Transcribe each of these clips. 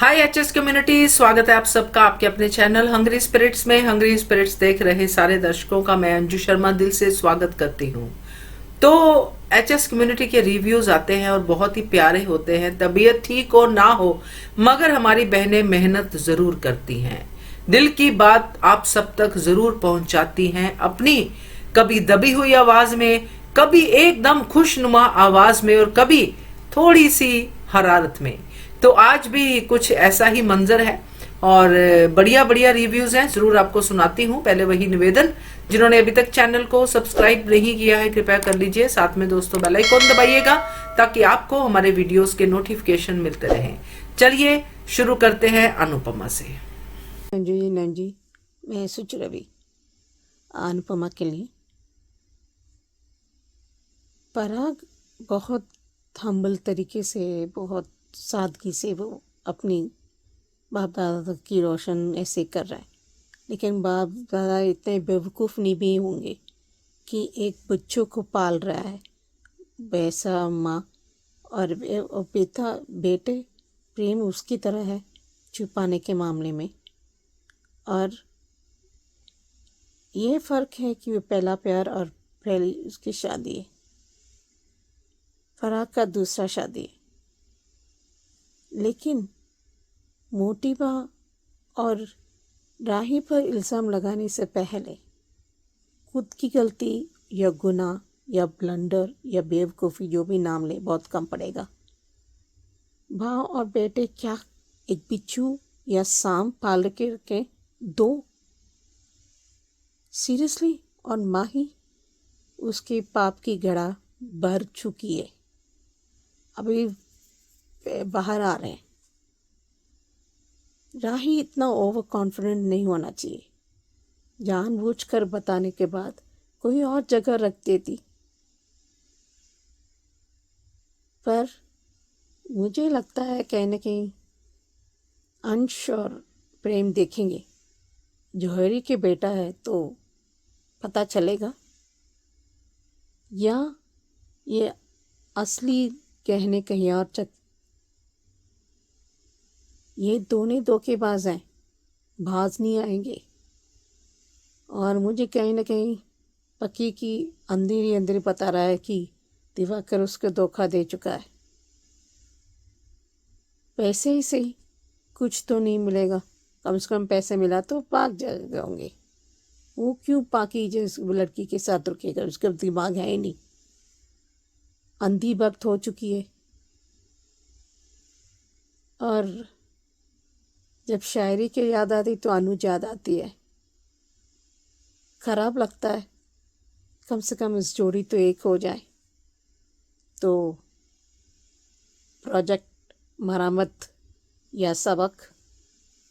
हाय HS community, स्वागत है आप सबका आपके अपने चैनल हंग्री स्पिरिट्स में। हंग्री स्पिरिट्स देख रहे सारे दर्शकों का मैं अंजू शर्मा दिल से स्वागत करती हूँ। तो एचएस कम्युनिटी के रिव्यूज आते हैं और बहुत ही प्यारे होते हैं। तबीयत ठीक हो ना हो मगर हमारी बहनें मेहनत जरूर करती हैं, दिल की बात आप सब तक जरूर पहुंचाती हैं अपनी कभी दबी हुई आवाज में, कभी एकदम खुशनुमा आवाज में और कभी थोड़ी सी हरारत में। तो आज भी कुछ ऐसा ही मंजर है और बढ़िया बढ़िया रिव्यूज हैं, जरूर आपको सुनाती हूँ। पहले वही निवेदन, जिन्होंने अभी तक चैनल को सब्सक्राइब नहीं किया है कृपया कर लीजिए, साथ में दोस्तों बेल आइकन दबाइएगा ताकि आपको हमारे वीडियोस के नोटिफिकेशन मिलते रहें। चलिए शुरू करते हैं अनुपमा से। अंजू जी नंजी, मैं सुच रवि अनुपमा के लिए। पराग बहुत हम्बल तरीके से, बहुत सादगी से वो अपनी बाप दादा की रोशन ऐसे कर रहा है, लेकिन बाप दादा इतने बेवकूफ़ नहीं भी होंगे कि एक बच्चों को पाल रहा है वैसा माँ और बेटा बेटे प्रेम उसकी तरह है छुपाने के मामले में। और ये फ़र्क है कि वो पहला प्यार और पहली उसकी शादी है, फराग का दूसरा शादी है। लेकिन मोटिबा और राही पर इल्ज़ाम लगाने से पहले खुद की गलती या गुनाह या ब्लंडर या बेवकूफ़ी, जो भी नाम ले, बहुत कम पड़ेगा। माँ और बेटे क्या एक बिच्छू या सांप पाल के रखे दो? सीरियसली? और माँ ही उसके पाप की घड़ा भर चुकी है, अभी बाहर आ रहे हैं। राही इतना ओवर कॉन्फिडेंट नहीं होना चाहिए, जानबूझकर बताने के बाद कोई और जगह रख देती। पर मुझे लगता है कहीं ना कहीं अंश और प्रेम देखेंगे। जौहरी के बेटा है तो पता चलेगा, या ये असली कहने कहीं और ये दोनों धोखेबाज हैं, बाज नहीं आएंगे। और मुझे कहीं ना कहीं पक्की की अंधेरी अंधेरी बता रहा है कि दिवाकर उसको धोखा दे चुका है। पैसे ही सही, कुछ तो नहीं मिलेगा, कम से कम पैसे मिला तो भाग जाओगे। वो क्यों पाकी जिस लड़की के साथ रुकेगा, उसका दिमाग है ही नहीं, अंधी भक्त हो चुकी है। और जब शायरी की याद आती तो अनुज याद आती है। खराब लगता है, कम से कम इस जोड़ी तो एक हो जाए। तो प्रोजेक्ट मरामत या सबक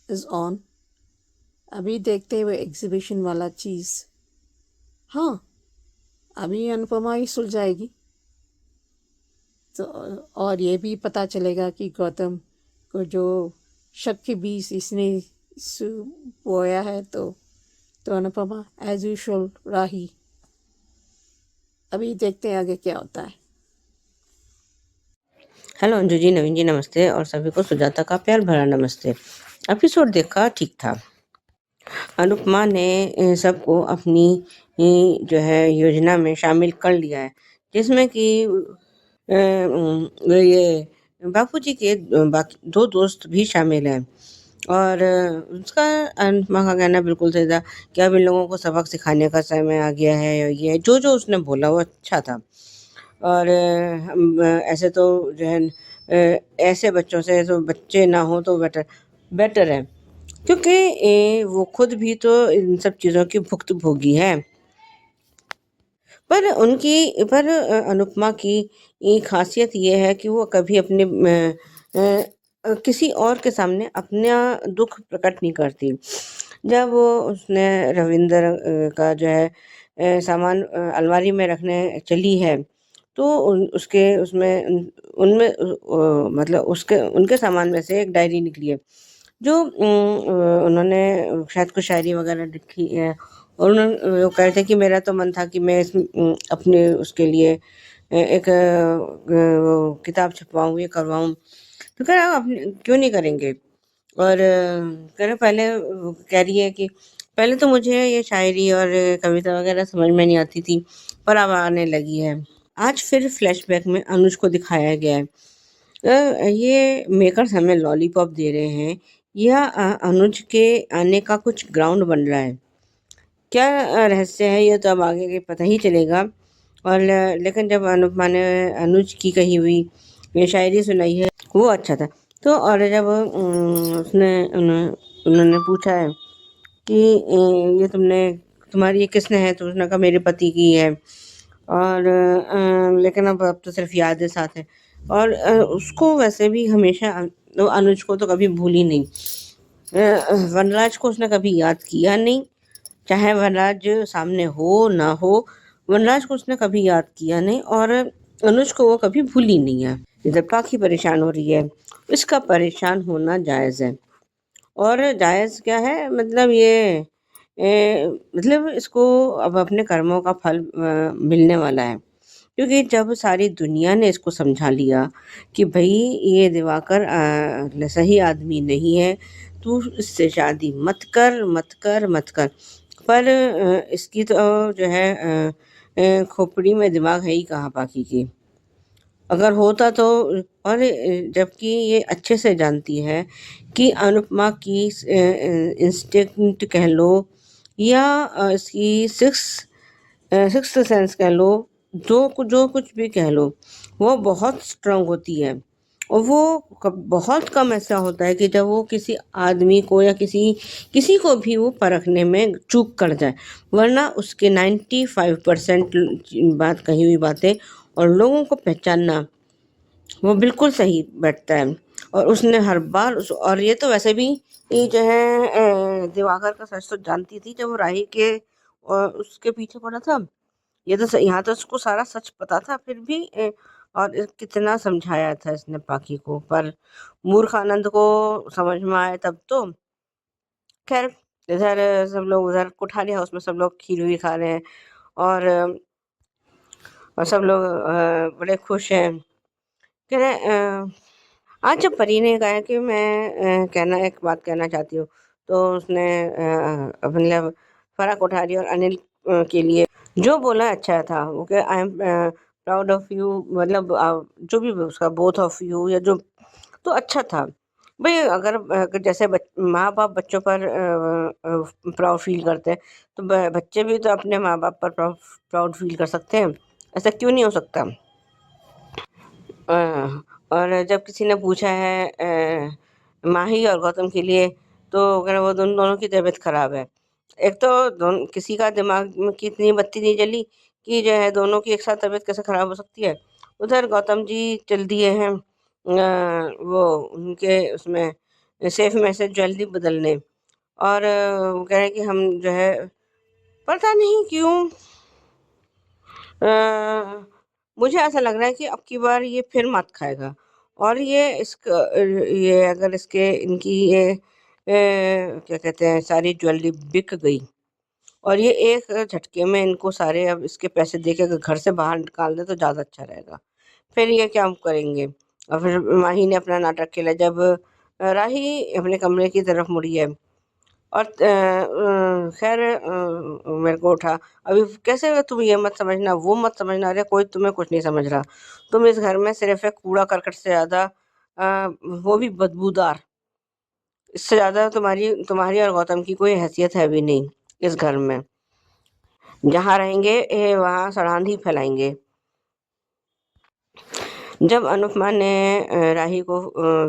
इज़ ऑन। अभी देखते हुए एग्जीबिशन वाला चीज़, हाँ अभी अनुपमा ही सुलझाएगी तो, और ये भी पता चलेगा कि गौतम को जो शक के बीज इसने बोया है तो अनुपमा एज यूजुअल राही। अभी देखते हैं आगे क्या होता है। हेलो अंजू जी, नवीन जी नमस्ते, और सभी को सुजाता का प्यार भरा नमस्ते। एपिसोड देखा, ठीक था। अनुपमा ने सबको अपनी जो है योजना में शामिल कर लिया है, जिसमें कि ये बापूजी के बाकी दो दोस्त भी शामिल हैं। और उसका अनुपमा का कहना बिल्कुल सही था कि अब इन लोगों को सबक सिखाने का समय आ गया है। ये जो जो उसने बोला वो अच्छा था। और हम ऐसे तो जो है ऐसे बच्चों से तो बच्चे ना हो तो बेटर है, क्योंकि वो खुद भी तो इन सब चीज़ों की भुक्तभोगी है। पर अनुपमा की खासियत ये है कि वो कभी अपने किसी और के सामने अपना दुख प्रकट नहीं करती। जब वो उसने रविंदर का जो है सामान अलमारी में रखने चली है, तो उसके उसमें उनमें मतलब उसके उनके सामान में से एक डायरी निकली है, जो उन्होंने शायद कुछ शायरी वगैरह लिखी है। और उन्होंने वो कह रहे थे कि मेरा तो मन था कि मैं अपने उसके लिए एक वो किताब छपवाऊँ, ये करवाऊँ। तो कह रहा आप क्यों नहीं करेंगे? और कह रहे पहले कह रही है कि पहले तो मुझे ये शायरी और कविता वगैरह समझ में नहीं आती थी, पर अब आने लगी है। आज फिर फ्लैशबैक में अनुज को दिखाया गया है। ये मेकर्स हमें लॉलीपॉप दे रहे हैं या अनुज के आने का कुछ ग्राउंड बन रहा है? क्या रहस्य है, ये तो अब आगे के पता ही चलेगा। और लेकिन जब अनुपमा ने अनुज की कही हुई ये शायरी सुनाई है वो अच्छा था। तो और जब उन्होंने पूछा है कि ये तुम्हारी ये किसने है, तो उसने कहा मेरे पति की है। और लेकिन अब तो सिर्फ यादें साथ है। और उसको वैसे भी हमेशा तो अनुज को तो कभी भूली नहीं। वनराज को उसने कभी याद किया नहीं, चाहे वनराज सामने हो ना हो, वनराज को उसने कभी याद किया नहीं और अनुज को वो कभी भूली नहीं है। इधर पाखी परेशान हो रही है, इसका परेशान होना जायज़ है। और जायज़ क्या है, मतलब ये मतलब इसको अब अपने कर्मों का फल मिलने वाला है। क्योंकि जब सारी दुनिया ने इसको समझा लिया कि भई ये दिवाकर सही आदमी नहीं है, तू इससे शादी मत कर, मत कर, मत कर। पर इसकी तो जो है खोपड़ी में दिमाग है ही कहाँ पाकी की। अगर होता तो और जबकि ये अच्छे से जानती है कि अनुपमा की इंस्टिंक्ट कह लो या इसकी सिक्स्थ सेंस कह लो, जो कुछ भी कह लो, वो बहुत स्ट्रांग होती है। और वो बहुत कम ऐसा होता है कि जब वो किसी आदमी को या किसी को भी वो परखने में चूक कर जाए, वरना उसके 95% बात कही हुई बातें और लोगों को पहचानना वो बिल्कुल सही बैठता है। और उसने हर बार और ये तो वैसे भी ये जो है दिवाकर का सच तो जानती थी जब वो राही के उसके पीछे पड़ा था। ये तो यहाँ तो उसको सारा सच पता था, फिर भी और कितना समझाया था इसने पाखी को, पर मूर्ख आनंद को समझ में आए तब तो। खैर, इधर सब लोग उधर कोठारी हाउस में सब लोग खीर वीर खा रहे हैं और सब लोग बड़े खुश हैं। कह रहे आज जब परी ने कहा कि मैं एक बात कहना चाहती हूँ, तो उसने मतलब फरा कोठारी और अनिल के लिए जो बोला अच्छा था। वो कि I am proud of you, मतलब जो भी उसका बोथ ऑफ यू या जो, तो अच्छा था। भाई अगर जैसे माँ बाप बच्चों पर प्राउड फील करते हैं, तो बच्चे भी तो अपने माँ बाप पर प्राउड फील कर सकते हैं। ऐसा क्यों नहीं हो सकता? अ, और जब किसी ने पूछा है माही और गौतम के लिए, तो अगर वो दोनों की तबीयत खराब है। एक तो किसी का दिमाग में की इतनी बत्ती नहीं जली कि जो है दोनों की एक साथ तबीयत कैसे खराब हो सकती है। उधर गौतम जी चल दिए हैं वो उनके उसमें सेफ मैसेज ज्वेलरी बदलने। और वो कह रहे हैं कि हम जो है पता नहीं क्यों अ, मुझे ऐसा लग रहा है कि अब की बार ये फिर मात खाएगा। और ये अगर इसके इनकी ये क्या कहते हैं सारी ज्वेलरी बिक गई और ये एक झटके में इनको सारे अब इसके पैसे दे के अगर घर से बाहर निकाल दें तो ज़्यादा अच्छा रहेगा। फिर ये क्या करेंगे? और फिर माही ने अपना नाटक खेला जब राही अपने कमरे की तरफ मुड़ी है और खैर मेरे को उठा, अभी कैसे तुम ये मत समझना, वो मत समझना, अरे कोई तुम्हें कुछ नहीं समझ रहा। तुम इस घर में सिर्फ एक कूड़ा-करकट से ज़्यादा वो भी बदबूदार, इससे ज़्यादा तुम्हारी और गौतम की कोई हैसियत है भी नहीं इस घर में। जहाँ रहेंगे वहाँ सड़ांध ही फैलाएँगे। जब अनुपमा ने राही को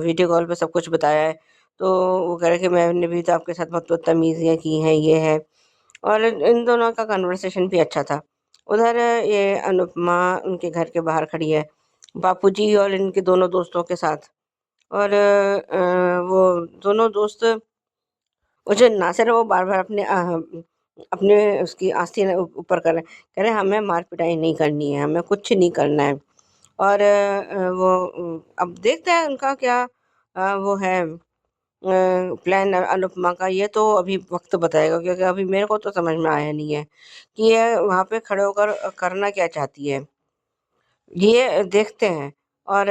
वीडियो कॉल पे सब कुछ बताया है, तो वो कह रहे कि मैंने भी तो आपके साथ बहुत बदतमीज़ियाँ की हैं, ये है। और इन दोनों का कन्वर्सेशन भी अच्छा था। उधर ये अनुपमा उनके घर के बाहर खड़ी है, बापूजी और इनके दोनों दोस्तों के साथ। और वो दोनों दोस्त मुझे ना सिर्फ वो बार-बार अपने उसकी आस्तीन ऊपर कर रहे हैं, कह रहे हैं हमें मार-पिटाई नहीं करनी है, हमें कुछ नहीं करना है। और वो अब देखते हैं उनका क्या वो है प्लान अनुपमा का, ये तो अभी वक्त बताएगा, क्योंकि अभी मेरे को तो समझ में आया नहीं है कि ये वहाँ पे खड़े होकर करना क्या चाहती है। ये देखते हैं। और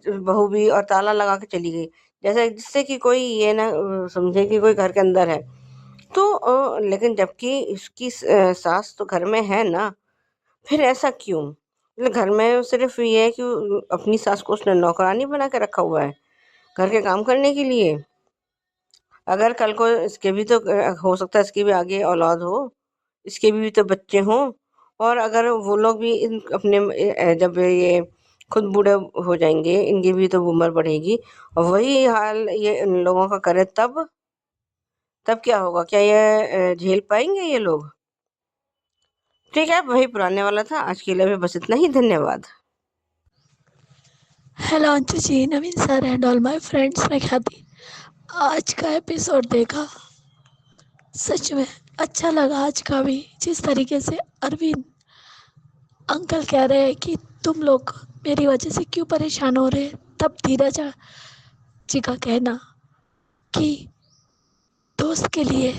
बहू भी और ताला लगा के चली गई। जैसे जिससे कि कोई ये ना समझे कि कोई घर के अंदर है। तो लेकिन जबकि इसकी सास तो घर में है ना, फिर ऐसा क्यों? मतलब घर में सिर्फ ये है कि अपनी सास को उसने नौकरानी बना के रखा हुआ है घर के काम करने के लिए। अगर कल को इसके भी तो हो सकता है इसकी भी आगे औलाद हो, इसके भी तो बच्चे हों, और अगर वो लोग भी अपने जब ये खुद बूढ़े हो जाएंगे, इनकी भी तो उम्र बढ़ेगी और वही हाल ये इन लोगों का करे, तब क्या होगा? क्या ये झेल पाएंगे ये लोग? ठीक है, वही पुराने वाला था। आज के लिए भी बस इतना ही। धन्यवाद। Hello Anshu ji, Naveen sir and all my friends, मैं ख्याति। आज का एपिसोड देखा, सच में अच्छा लगा। आज का भी जिस तरीके से अरविंद अंकल कह रहे हैं कि तुम लोग मेरी वजह से क्यों परेशान हो रहे हैं, तब धीरज जी का कहना कि दोस्त के लिए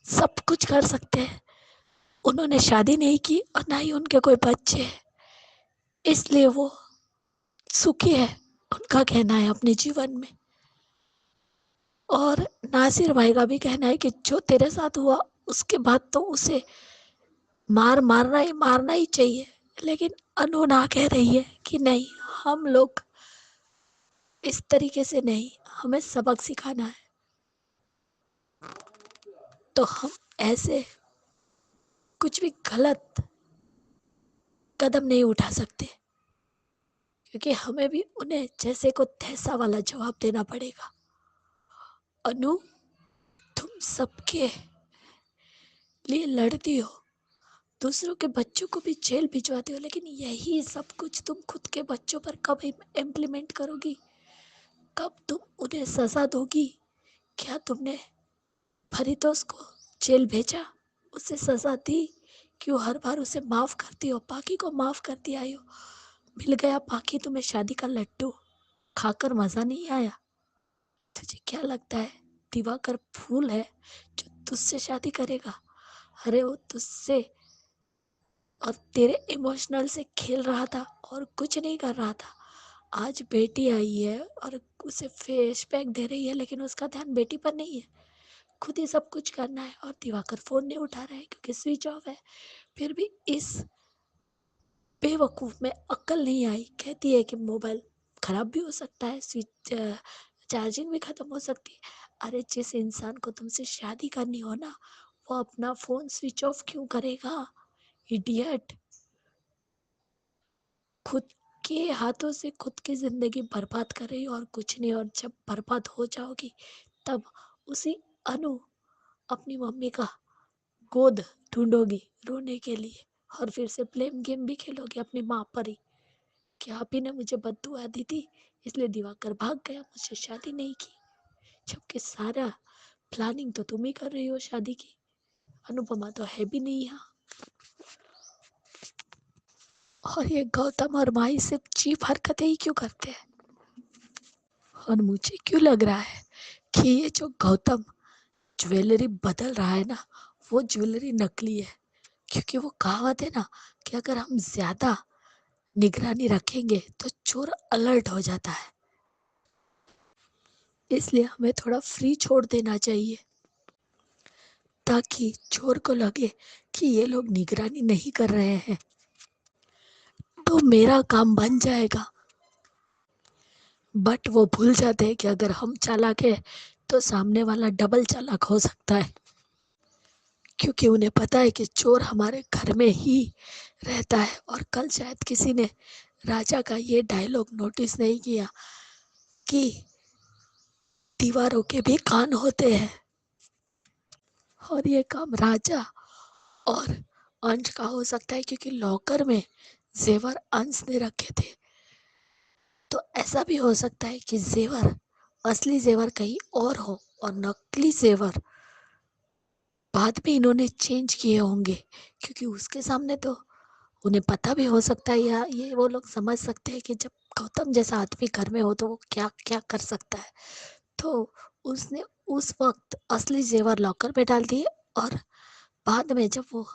सब कुछ कर सकते हैं। उन्होंने शादी नहीं की और ना ही उनके कोई बच्चे हैं, इसलिए वो सुखी है, उनका कहना है अपने जीवन में। और नासिर भाई का भी कहना है कि जो तेरे साथ हुआ उसके बाद तो उसे मारना ही चाहिए, लेकिन अनु ना कह रही है कि नहीं, हम लोग इस तरीके से नहीं, हमें सबक सिखाना है। तो हम ऐसे कुछ भी गलत कदम नहीं उठा सकते, क्योंकि हमें भी उन्हें जैसे को तैसा वाला जवाब देना पड़ेगा। अनु, तुम सबके लिए लड़ती हो, दूसरों के बच्चों को भी जेल भिजवाते हो, लेकिन यही सब कुछ तुम खुद के बच्चों पर कब इम्प्लीमेंट करोगी? कब तुम उन्हें सजा दोगी? क्या तुमने फरीदोस को जेल भेजा, उसे सजा दी? क्यों हर बार उसे माफ करती हो? पाकी को माफ करती आई हो, मिल गया पाकी तुम्हें शादी का लड्डू, खाकर मजा नहीं आया? तुझे क्या लगता है दिवाकर फूल है जो तुझसे शादी करेगा? अरे वो तुझसे और तेरे इमोशनल से खेल रहा था और कुछ नहीं कर रहा था। आज बेटी आई है और उसे फेसपैक दे रही है, लेकिन उसका ध्यान बेटी पर नहीं है, खुद ही सब कुछ करना है। और दिवाकर फोन नहीं उठा रहा है क्योंकि स्विच ऑफ है। फिर भी इस बेवकूफ में अक्ल नहीं आई, कहती है कि मोबाइल खराब भी हो सकता है, स्विच चार्जिंग भी खत्म हो सकती है। अरे जिस इंसान को तुमसे शादी करनी हो ना, वो अपना फोन स्विच ऑफ क्यों करेगा? इडियट। खुद के हाथों से खुद की जिंदगी बर्बाद कर रही हो और कुछ नहीं। और जब बर्बाद हो जाओगी तब उसी अनु अपनी मम्मी का गोद ढूंढोगी रोने के लिए, और फिर से ब्लेम गेम भी खेलोगी अपनी माँ पर ही कि आप ही ने मुझे बद्दुआ दी थी इसलिए दिवाकर भाग गया, मुझसे शादी नहीं की। जबकि सारा प्लानिंग तो तुम ही कर रही हो शादी की। अनुपमा तो है भी नहीं यहाँ। और ये गौतम और माही सिर्फ चीप हरकतें ही क्यों करते हैं? और मुझे क्यों लग रहा है कि ये जो गौतम ज्वेलरी बदल रहा है ना, वो ज्वेलरी नकली है। क्योंकि वो कहावत है ना कि अगर हम ज्यादा निगरानी रखेंगे तो चोर अलर्ट हो जाता है, इसलिए हमें थोड़ा फ्री छोड़ देना चाहिए ताकि चोर को लगे कि ये लोग निगरानी नहीं कर रहे हैं, तो मेरा काम बन जाएगा। बट वो भूल जाते हैं कि अगर हम चालाक है तो सामने वाला डबल चालाक हो सकता है, क्योंकि उन्हें पता है कि चोर हमारे घर में ही रहता है। और कल शायद किसी ने राजा का ये डायलॉग नोटिस नहीं किया कि दीवारों के भी कान होते हैं। और ये काम राजा और अंश का हो सकता है, क्योंकि लॉकर में जेवर अंश ने रखे थे। तो ऐसा भी हो सकता है कि जेवर, असली जेवर कहीं और हो और नकली जेवर बाद में इन्होंने चेंज किए होंगे, क्योंकि उसके सामने तो उन्हें पता भी हो सकता है, या ये वो लोग समझ सकते हैं कि जब गौतम जैसा आदमी घर में हो तो वो क्या क्या कर सकता है। तो उसने उस वक्त असली जेवर लॉकर में डाल दिए और बाद में जब वो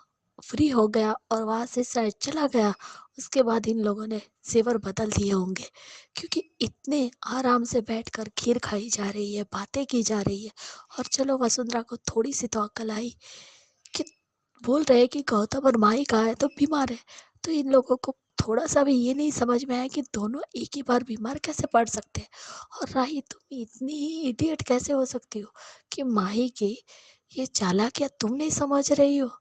फ्री हो गया और वहाँ से शायद चला गया, उसके बाद इन लोगों ने ज़ेवर बदल दिए होंगे, क्योंकि इतने आराम से बैठकर खीर खाई जा रही है, बातें की जा रही है। और चलो वसुंधरा को थोड़ी सी तो अक्ल आई कि बोल रहे हैं कि गौतम और माही कहाँ है, तो बीमार है। तो इन लोगों को थोड़ा सा भी ये नहीं समझ में आया कि दोनों एक ही बार बीमार कैसे पड़ सकते हैं। और राही, तुम इतनी ही इडियट कैसे हो सकती हो कि माही की ये चालाकियाँ तुम नहीं समझ रही हो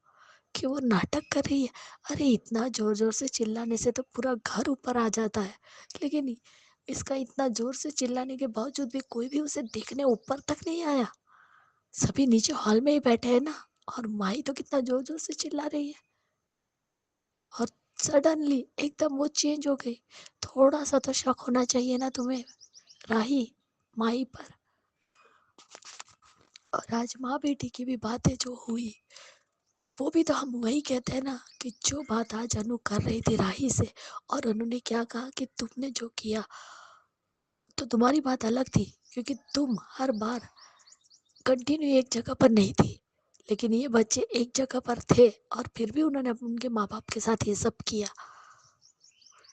कि वो नाटक कर रही है। अरे इतना जोर जोर से चिल्लाने से तो पूरा घर ऊपर आ जाता है, लेकिन इसका इतना जोर से चिल्लाने के बावजूद भी कोई भी उसे देखने ऊपर तक नहीं आया। सभी नीचे हॉल में ही बैठे हैं ना, और माही तो कितना जोर जोर से चिल्ला रही है। और सडनली एकदम वो चेंज हो गई। थोड़ा सा तो शक होना चाहिए ना तुम्हें राही, माही पर। और आज माँ बेटी की भी बातें जो हुई, वो भी तो हम वही कहते हैं ना कि जो बात आज अनु कर रही थी राही से, और अनु ने क्या कहा कि तुमने जो किया, तो तुम्हारी बात अलग थी क्योंकि तुम हर बार कंटिन्यू एक जगह पर नहीं थी, लेकिन ये बच्चे एक जगह पर थे और फिर भी उन्होंने उनके माँ बाप के साथ ये सब किया।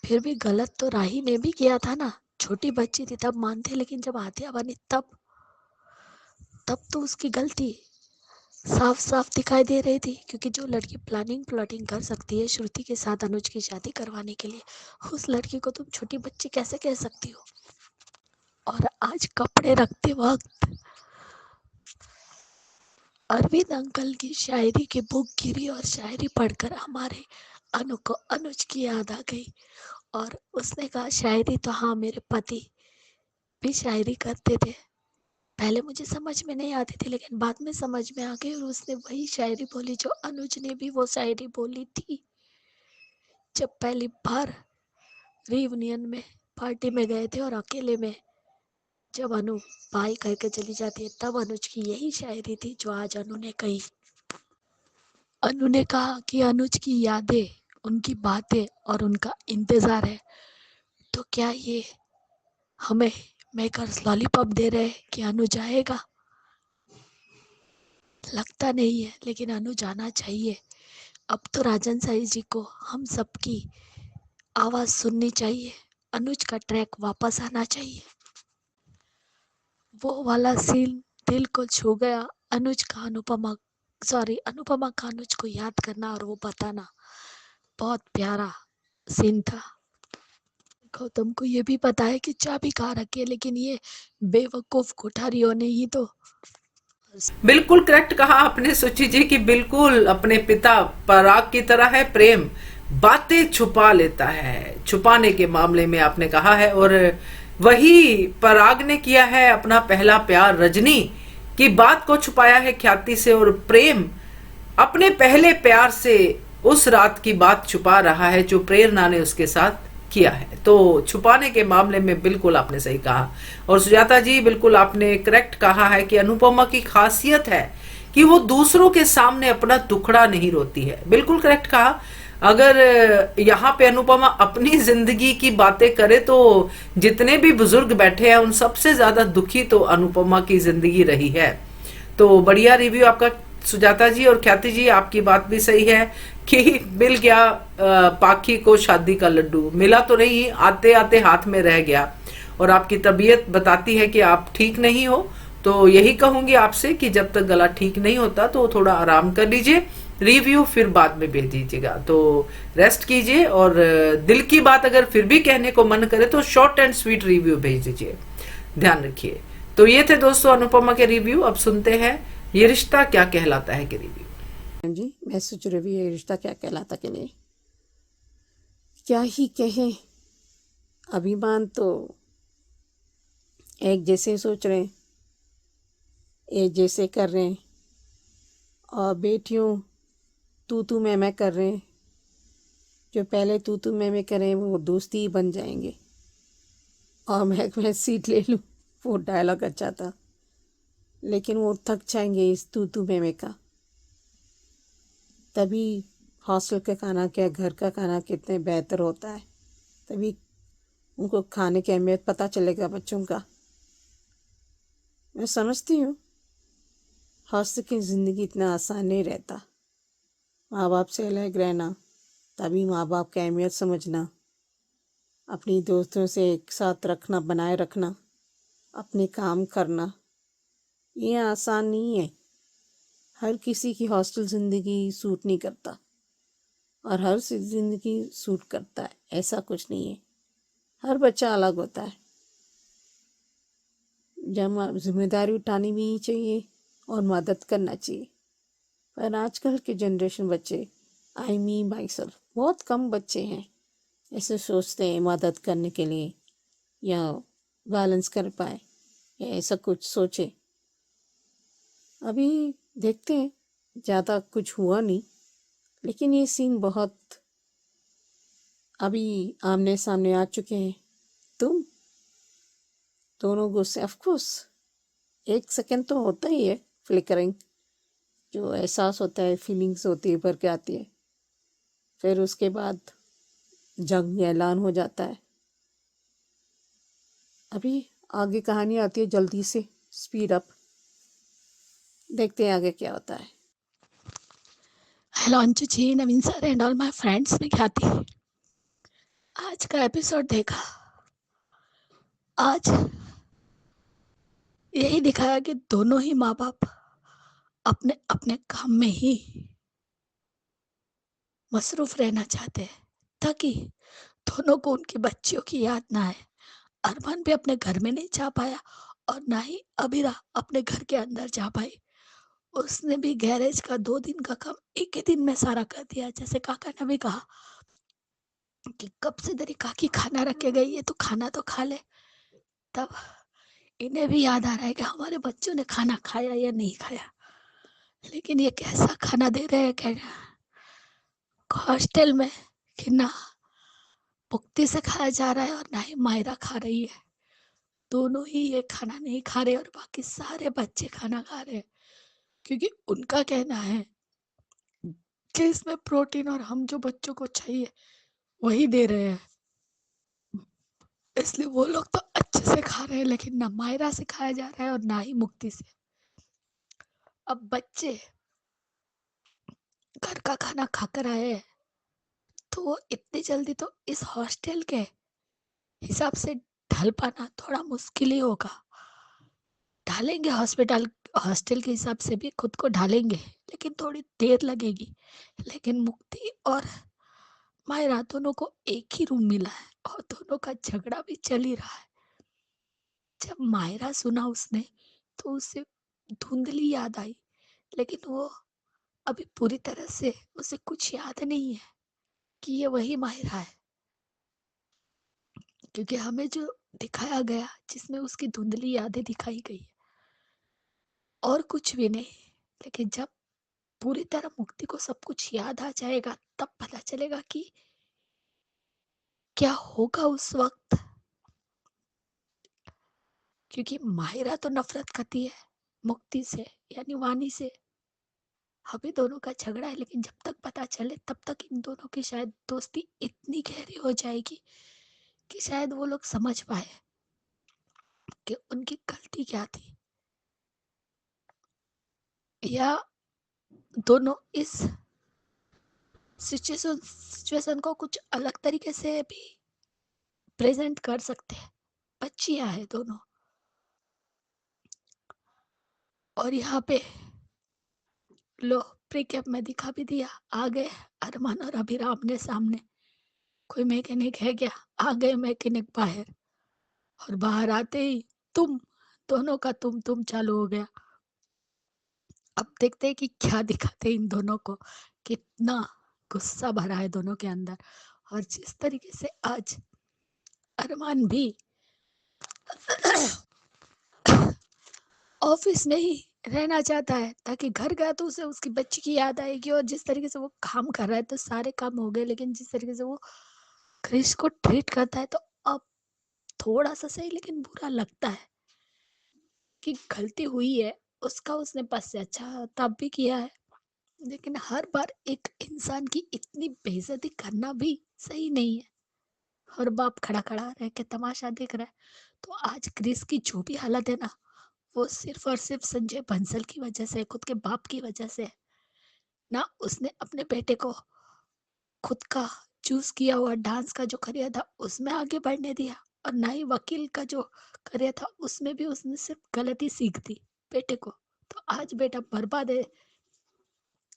फिर भी गलत तो राही ने भी किया था ना, छोटी बच्ची थी तब मानते, लेकिन जब आतिया बनी तब तो उसकी गलती साफ साफ दिखाई दे रही थी। क्योंकि जो लड़की प्लाटिंग कर सकती है श्रुति के साथ अनुज की शादी करवाने के लिए, उस लड़की को तुम छोटी बच्ची कैसे कह सकती हो। और आज कपड़े रखते वक्त अरविंद अंकल की शायरी की बुक गिरी और शायरी पढ़कर हमारे अनु को अनुज की याद आ गई। और उसने कहा शायरी तो हाँ, मेरे पति भी शायरी करते थे। पहले मुझे समझ में नहीं आती थी, लेकिन बाद में समझ में आ गई। और उसने वही शायरी बोली जो अनुज ने भी वो शायरी बोली थी जब पहली बार रियूनियन में पार्टी में गए थे, और अकेले में जब अनु बाई करके चली जाती है, तब अनुज की यही शायरी थी जो आज अनु ने कही। अनु ने कहा कि अनुज की यादें, उनकी बातें और उनका इंतजार है। तो क्या ये हमें मेकर्स लॉलीपॉप दे रहे हैं कि अनु जाएगा? लगता नहीं है, लेकिन अनु जाना चाहिए। अब तो राजन साई जी को हम सबकी आवाज सुननी चाहिए। अनुज का ट्रैक वापस आना चाहिए। वो वाला सीन दिल को छू गया। अनुपमा का अनुज को याद करना और वो बताना, बहुत प्यारा सीन था। गौतम को ये भी पता है कि चाबी कहाँ रखी है, लेकिन ये बेवकूफ कोठारियों ने ही तो। बिल्कुल करेक्ट कहा आपने सुचि जी की, बिल्कुल अपने पिता पराग की तरह है प्रेम, बातें छुपा लेता है, छुपाने के मामले में आपने कहा है। और वही पराग ने किया है अपना पहला प्यार रजनी की बात को छुपाया है ख्याति से, और प्रेम अपने पहले प्यार से उस रात की बात छुपा रहा है जो प्रेरणा ने उसके साथ किया है। तो छुपाने के मामले में बिल्कुल आपने सही कहा। और सुजाता जी बिल्कुल आपने करेक्ट कहा है कि अनुपमा की खासियत है कि वो दूसरों के सामने अपना टुकड़ा नहीं रोती है। बिल्कुल करेक्ट कहा। अगर यहाँ पे अनुपमा अपनी जिंदगी की बातें करे तो जितने भी बुजुर्ग बैठे हैं उन सबसे ज्यादा दुखी तो अनुपमा की जिंदगी रही है। तो बढ़िया रिव्यू आपका सुजाता जी। और ख्याति जी आपकी बात भी सही है कि मिल गया पाखी को शादी का लड्डू, मिला तो नहीं, आते आते हाथ में रह गया। और आपकी तबीयत बताती है कि आप ठीक नहीं हो, तो यही कहूंगी आपसे कि जब तक गला ठीक नहीं होता तो थोड़ा आराम कर लीजिए, रिव्यू फिर बाद में भेज दीजिएगा। तो रेस्ट कीजिए, और दिल की बात अगर फिर भी कहने को मन करे तो शॉर्ट एंड स्वीट रिव्यू भेज दीजिए, ध्यान रखिए। तो ये थे दोस्तों अनुपमा के रिव्यू। अब सुनते हैं ये रिश्ता क्या कहलाता है के रिव्यू। जी, मैं सोच रही हूँ ये रिश्ता क्या कहलाता कि नहीं, क्या ही कहें। अभिमान तो एक जैसे सोच रहे हैं, एक जैसे कर रहे हैं, और बेटियों तू मैं कर रहे हैं। जो पहले तू मैं करें वो दोस्ती ही बन जाएंगे। और मैं सीट ले लूँ, वो डायलॉग अच्छा था, लेकिन वो थक जाएंगे इस तू मैं का। तभी हॉस्टल का खाना क्या घर का खाना कितने बेहतर होता है, तभी उनको खाने की अहमियत पता चलेगा बच्चों का। मैं समझती हूँ हॉस्टल की ज़िंदगी इतना आसान नहीं रहता, माँ बाप से अलग रहना, तभी माँ बाप की अहमियत समझना, अपनी दोस्तों से एक साथ रखना, बनाए रखना, अपने काम करना, ये आसान नहीं है। हर किसी की हॉस्टल ज़िंदगी सूट नहीं करता और हर ज़िंदगी सूट करता है, ऐसा कुछ नहीं है। हर बच्चा अलग होता है। जब जिम्मेदारी उठानी भी चाहिए और मदद करना चाहिए। पर आजकल के जनरेशन बच्चे, आई मी माई सेल्फ, बहुत कम बच्चे हैं ऐसे सोचते हैं मदद करने के लिए या बैलेंस कर पाए या ऐसा कुछ सोचे। अभी देखते हैं, ज़्यादा कुछ हुआ नहीं, लेकिन ये सीन बहुत अभी आमने सामने आ चुके हैं। तुम दोनों गुस्से, ऑफ कोर्स 1 सेकंड तो होता ही है फ्लिकरिंग, जो एहसास होता है, फीलिंग्स होती है, भर के आती है। फिर उसके बाद जंग ऐलान हो जाता है। अभी आगे कहानी आती है, जल्दी से स्पीड अप, देखते हैं आगे क्या होता है। Hello Anshu ji, Naveen sir and all my friends, मैं ख्याति। आज का एपिसोड देखा। आज यही दिखाया कि दोनों ही माँ बाप अपने अपने काम में ही मसरूफ रहना चाहते हैं, ताकि दोनों को उनकी बच्चियों की याद ना आए। अरमान भी अपने घर में नहीं जा पाया और ना ही अबीरा अपने घर के अंदर जा पाई। उसने भी गैरेज का 2 दिन का काम एक ही दिन में सारा कर दिया। जैसे काका ने भी कहा कि कब से तेरी काकी खाना रख के गई है, तो खाना तो खा ले। तब इन्हें भी याद आ रहा है कि हमारे बच्चों ने खाना खाया या नहीं खाया, लेकिन ये कैसा खाना दे रहे हैं क्या हॉस्टल में, कि ना पुख्ती से खाया जा रहा है और ना ही मायरा खा रही है। दोनों ही ये खाना नहीं खा रहे और बाकी सारे बच्चे खाना खा रहे हैं, क्योंकि उनका कहना है कि इसमें प्रोटीन और हम जो बच्चों को चाहिए वही दे रहे हैं, इसलिए वो लोग तो अच्छे से खा रहे हैं, लेकिन ना मायरा से खाया जा रहा है और ना ही मुक्ति से। अब बच्चे घर का खाना खाकर आए हैं, तो वो इतनी जल्दी तो इस हॉस्टल के हिसाब से ढल पाना थोड़ा मुश्किल ही होगा। ढालेंगे हॉस्टल के हिसाब से भी खुद को ढालेंगे, लेकिन थोड़ी देर लगेगी। लेकिन मुक्ति और मायरा दोनों को एक ही रूम मिला है और दोनों का झगड़ा भी चल ही रहा है। जब मायरा सुना उसने, तो उसे धुंधली याद आई, लेकिन वो अभी पूरी तरह से उसे कुछ याद नहीं है कि ये वही मायरा है, क्योंकि हमें जो दिखाया गया, जिसमें उसकी धुंधली यादें दिखाई गई है, और कुछ भी नहीं। लेकिन जब पूरी तरह मुक्ति को सब कुछ याद आ जाएगा, तब पता चलेगा कि क्या होगा उस वक्त। क्योंकि माहिरा तो नफरत करती है मुक्ति से, यानी वानी से। अभी दोनों का झगड़ा है, लेकिन जब तक पता चले तब तक इन दोनों की शायद दोस्ती इतनी गहरी हो जाएगी कि शायद वो लोग समझ पाए कि उनकी गलती क्या थी, या दोनों इस सिचुएशन को कुछ अलग तरीके से भी प्रेजेंट कर सकते हैं। बच्चियां है दोनों, और यहाँ पे लो प्रीकेप में दिखा भी दिया। आ गए अरमान और अभिराम आमने सामने। कोई मैकेनिक है क्या? आ गए मैकेनिक बाहर, और बाहर आते ही तुम दोनों का तुम चालू हो गया। अब देखते हैं कि क्या दिखाते हैं इन दोनों को, कितना गुस्सा भरा है दोनों के अंदर। और जिस तरीके से आज अरमान भी ऑफिस में ही रहना चाहता है, ताकि घर गया तो उसे उसकी बच्ची की याद आएगी। और जिस तरीके से वो काम कर रहा है, तो सारे काम हो गए, लेकिन जिस तरीके से वो क्रिस को ट्रीट करता है, तो अब थोड़ा सा सही लेकिन बुरा लगता है कि गलती हुई है उसका, उसने पश्चाताप भी किया है। लेकिन हर बार एक इंसान की इतनी बेइज्जती करना भी सही नहीं है। हर बाप खड़ा खड़ा रह के तमाशा देख रहा है। तो आज क्रिस की जो भी हालत है ना, वो सिर्फ और सिर्फ संजय बंसल की वजह से, खुद के बाप की वजह से है। ना उसने अपने बेटे को खुद का चूज किया हुआ डांस का जो करियर था उसमें आगे बढ़ने दिया, और ना ही वकील का जो करियर था उसमें भी उसने सिर्फ गलती सीख दी बेटे को। तो आज बेटा बर्बाद है,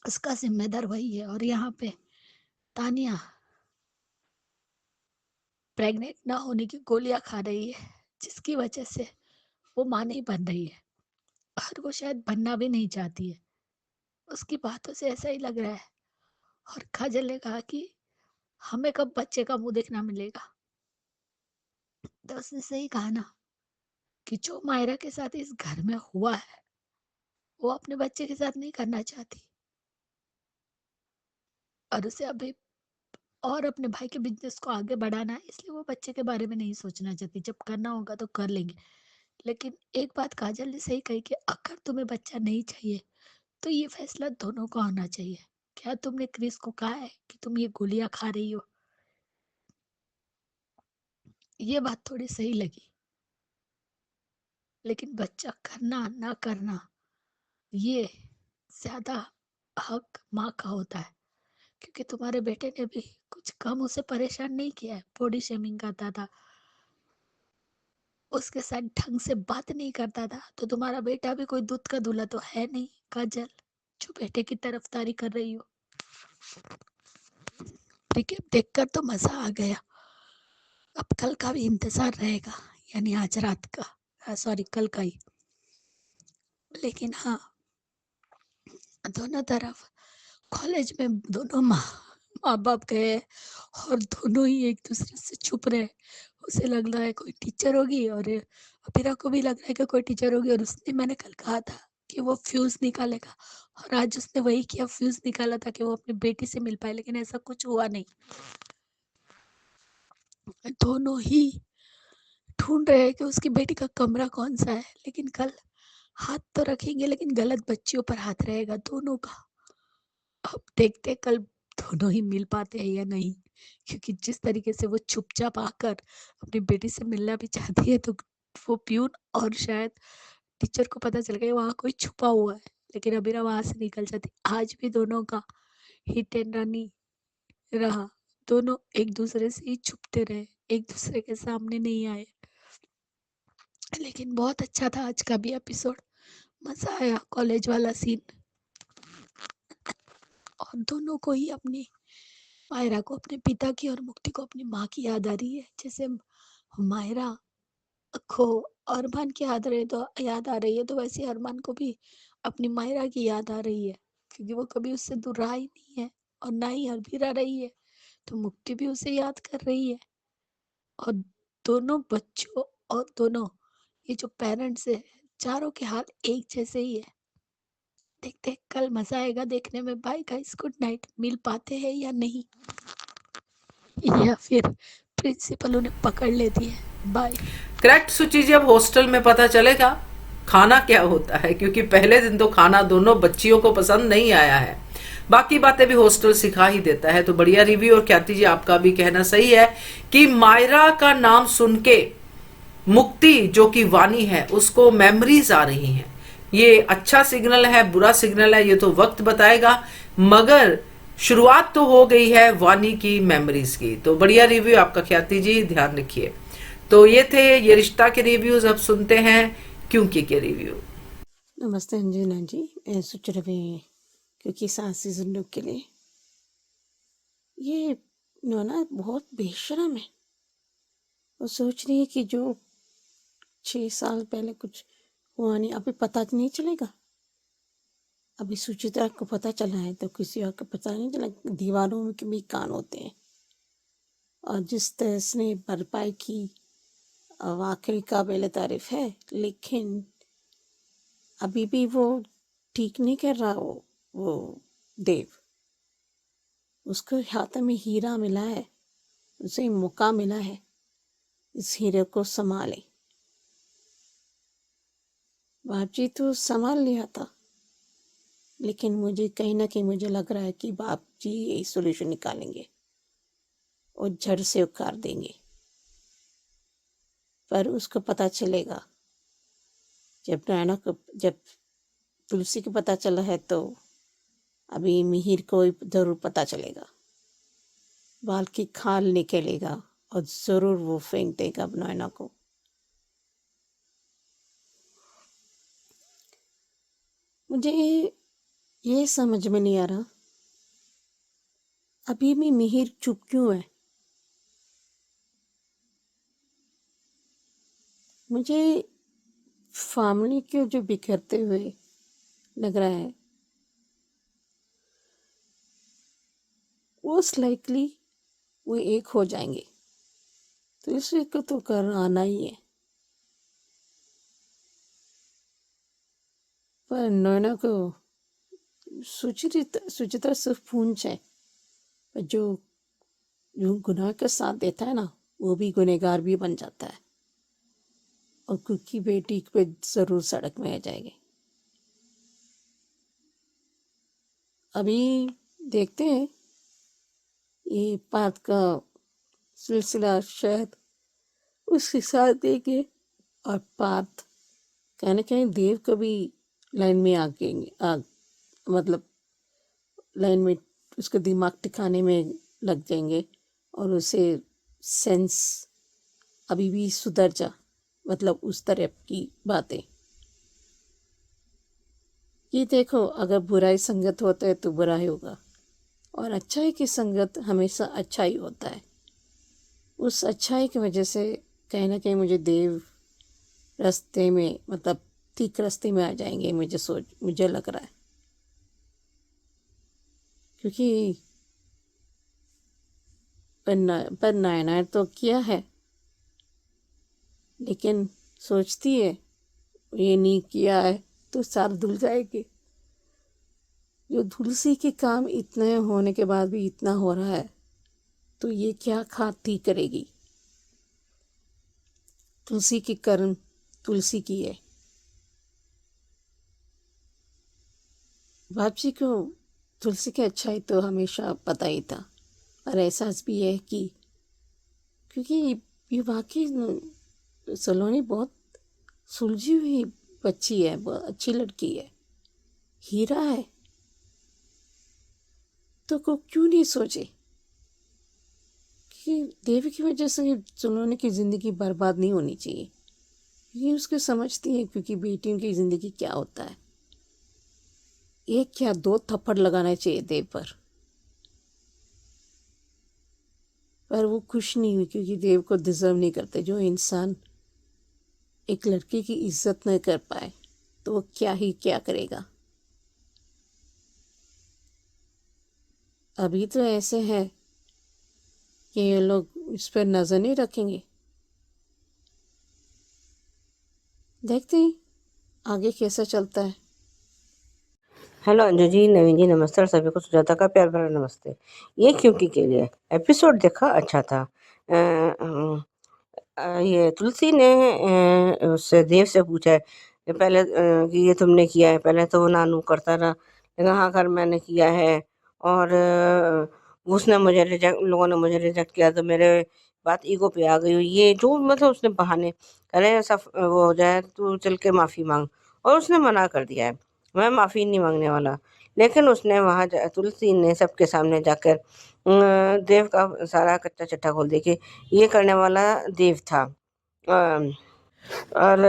उसका जिम्मेदार वही है। और यहाँ पे तानिया प्रेग्नेंट ना होने की गोलियां खा रही है, जिसकी वजह से वो मां नहीं बन रही है, और वो शायद बनना भी नहीं चाहती है। उसकी बातों से ऐसा ही लग रहा है। और काजल ने कहा कि हमें कब बच्चे का मुंह देखना मिलेगा। तो उसने सही कहा ना कि जो मायरा के साथ इस घर में हुआ है वो अपने बच्चे के साथ नहीं करना चाहती, और उसे अभी और अपने भाई के बिजनेस को आगे बढ़ाना है, इसलिए वो बच्चे के बारे में नहीं सोचना चाहती। जब करना होगा तो कर लेंगे। लेकिन एक बात काजल ने सही कही कि अगर तुम्हें बच्चा नहीं चाहिए तो ये फैसला दोनों का होना चाहिए। क्या तुमने क्रिस को कहा है कि तुम ये गोलियां खा रही हो? ये बात थोड़ी सही लगी। लेकिन बच्चा करना ना करना, ये ज्यादा हक माँ का होता है, क्योंकि तुम्हारे बेटे ने भी कुछ कम उसे परेशान नहीं किया है। बॉडी शेमिंग करता था, उसके साथ ढंग से बात नहीं करता था। तो तुम्हारा बेटा भी कोई दूध का दूल्हा तो है नहीं काजल, जो बेटे की तरफदारी कर रही हो। ठीक है, देखकर तो मजा आ गया। अब कल का भी इंतजार रहेगा, यानी आज रात का, सॉरी कल का ही। लेकिन हाँ, दोनों तरफ कॉलेज में दोनों माँ माँ बाप गए और दोनों ही एक दूसरे से छुप रहे। उसे लग रहा है कोई टीचर होगी, और अबीरा को भी लग रहा है कि कोई टीचर होगी। और उसने, मैंने कल कहा था कि वो फ्यूज निकालेगा, और आज उसने वही किया, फ्यूज निकाला था कि वो अपनी बेटी से मिल पाए। लेकिन ऐसा कुछ हुआ नहीं। दोनों ही ढूंढ रहे हैं कि उसकी बेटी का कमरा कौन सा है। लेकिन कल हाथ तो रखेंगे, लेकिन गलत बच्चियों पर हाथ रहेगा दोनों का। अब देखते हैं कल दोनों ही मिल पाते हैं या नहीं, क्योंकि जिस तरीके से वो चुपचाप आकर अपनी बेटी से मिलना भी चाहती है, तो वो प्यून और शायद टीचर को पता चल गया वहाँ कोई छुपा हुआ है, लेकिन अबीरा वहां से निकल जाती। आज भी दोनों का हिट एंड रन ही रहा। दोनों एक दूसरे से ही छुपते रहे, एक दूसरे के सामने नहीं आए। लेकिन बहुत अच्छा था आज का भी एपिसोड, मजा आया कॉलेज वाला सीन। और दोनों को ही अपनी, मायरा को अपने पिता की और मुक्ति को अपनी माँ की याद आ रही है। जैसे मायरा को अरमान की याद आ रही है, तो वैसे अरमान को भी अपनी मायरा की याद आ रही है, क्योंकि वो कभी उससे दूर रहा ही नहीं है, और ना ही अलवीरा रही है। तो मुक्ति भी उसे याद कर रही है। और दोनों बच्चों और दोनों ये जो पेरेंट्स है, चारों के हाल एक जैसे ही है। देखते हैं कल, मजा आएगा देखने में। Bye guys, good night. मिल पाते हैं या नहीं, या फिर प्रिंसिपल उन्हें पकड़ लेती है। बाय। करेक्ट सुचि जी, अब हॉस्टल में पता चलेगा खाना क्या होता है, क्योंकि पहले दिन तो खाना दोनों बच्चियों को पसंद नहीं आया है। बाकी बातें भी हॉस्टल सिखा ही देता है। तो बढ़िया रिव्यू। और ख्याति जी, आपका भी कहना सही है कि मायरा का नाम सुन के मुक्ति जो कि वानी है उसको मेमोरीज आ रही हैं। ये अच्छा सिग्नल है, बुरा सिग्नल है, ये तो वक्त बताएगा, मगर शुरुआत तो हो गई है वानी की मेमोरीज की। तो बढ़िया रिव्यू आपका ख्याति जी, ध्यान रखिए। तो ये थे ये रिश्ता के रिव्यूज। अब सुनते हैं क्योंकि के रिव्यू। नमस्ते अंजना जी, मैं सोच रही क्योंकि सात सीजन के लिए ये नोना बहुत बेशरम है। वो सोच रही है कि जो 6 साल पहले कुछ हुआ नहीं, अभी पता नहीं चलेगा। अभी सुचित्रा को पता चला है तो किसी और को पता नहीं चला। दीवारों में के भी कान होते हैं। और जिस तरह से भरपाई की वाकई काबिल तारीफ है, लेकिन अभी भी वो ठीक नहीं कर रहा। वो देव, उसको हाथ में हीरा मिला है, उसे मौका मिला है, इस हीरे को संभाले। बाप जी तो संभाल लिया था, लेकिन मुझे कहीं ना कहीं मुझे लग रहा है कि बाप जी यही सोल्यूशन निकालेंगे और जड़ से उखाड़ देंगे। पर उसको पता चलेगा जब तुलसी को पता चला है तो अभी मिहिर को ज़रूर पता चलेगा, बाल की खाल निकलेगा और ज़रूर वो फेंक देगा नैना को। मुझे ये समझ में नहीं आ रहा, अभी भी मिहिर चुप क्यों है। मुझे फैमिली को जो बिखरते हुए लग रहा है, मोस्ट लाइकली वो एक हो जाएंगे, तो इसी को तो कर आना ही है। पर नैना को सुचित्रा सिर्फ पूंछ है, पर जो जो गुनाह का साथ देता है ना, वो भी गुनहगार भी बन जाता है और खुद की बेटी पे ज़रूर सड़क में आ जाएगी। अभी देखते हैं ये बात का सिलसिला शायद उसके साथ देंगे और बात कहीं ना कहीं देव को भी लाइन में मतलब लाइन में उसका दिमाग टिकाने में लग जाएंगे और उसे सेंस अभी भी सुधर जा, मतलब उस तरह की बातें। ये देखो, अगर बुराई संगत होता है तो बुरा ही होगा और अच्छाई की संगत हमेशा अच्छा ही होता है। उस अच्छाई की वजह से कहीं ना कहीं मुझे देव रास्ते में, मतलब ठीक रास्ते में आ जाएंगे, मुझे लग रहा है। क्योंकि पर नायना तो किया है, लेकिन सोचती है ये नहीं किया है तो सार धुल जाएगी। जो तुलसी के काम इतने होने के बाद भी इतना हो रहा है, तो ये क्या खाती करेगी। तुलसी की कर्म तुलसी की है। वापसी को तुलसी की अच्छाई तो हमेशा पता ही था और एहसास भी है कि क्योंकि ये वाकई सलोनी बहुत सुलझी हुई बच्ची है, बहुत अच्छी लड़की है, हीरा है, तो को क्यों नहीं सोचे कि देवी की वजह से सलोनी की ज़िंदगी बर्बाद नहीं होनी चाहिए। ये उसको समझती है, क्योंकि बेटियों की ज़िंदगी क्या होता है, एक क्या दो थप्पड़ लगाना चाहिए देव पर वो खुश नहीं हुई, क्योंकि देव को डिजर्व नहीं करते। जो इंसान एक लड़की की इज्जत न कर पाए तो वो क्या करेगा। अभी तो ऐसे है कि ये लोग इस पर नज़र नहीं रखेंगे। देखते हैं आगे कैसा चलता है। हेलो अंजू जी, नवीन जी, नमस्ते और सभी को सुजाता का प्यार भरा नमस्ते। ये क्योंकि के लिए एपिसोड देखा, अच्छा था। ये तुलसी ने उससे देव से पूछा है पहले कि ये तुमने किया है। पहले तो वो नानू करता रहा, लेकिन हाँ कर मैंने किया है। और उसने मुझे रिजेक्ट, लोगों ने मुझे रिजेक्ट किया तो मेरे बात ईगो पे आ गई। ये जो मतलब उसने बहाने करे ऐसा वो हो जाए, तू चल के माफ़ी मांग। और उसने मना कर दिया है, मैं माफ़ी नहीं मांगने वाला। लेकिन उसने वहाँ तुलसी ने सबके सामने जाकर देव का सारा कच्चा चिट्ठा खोल दिया कि ये करने वाला देव था। और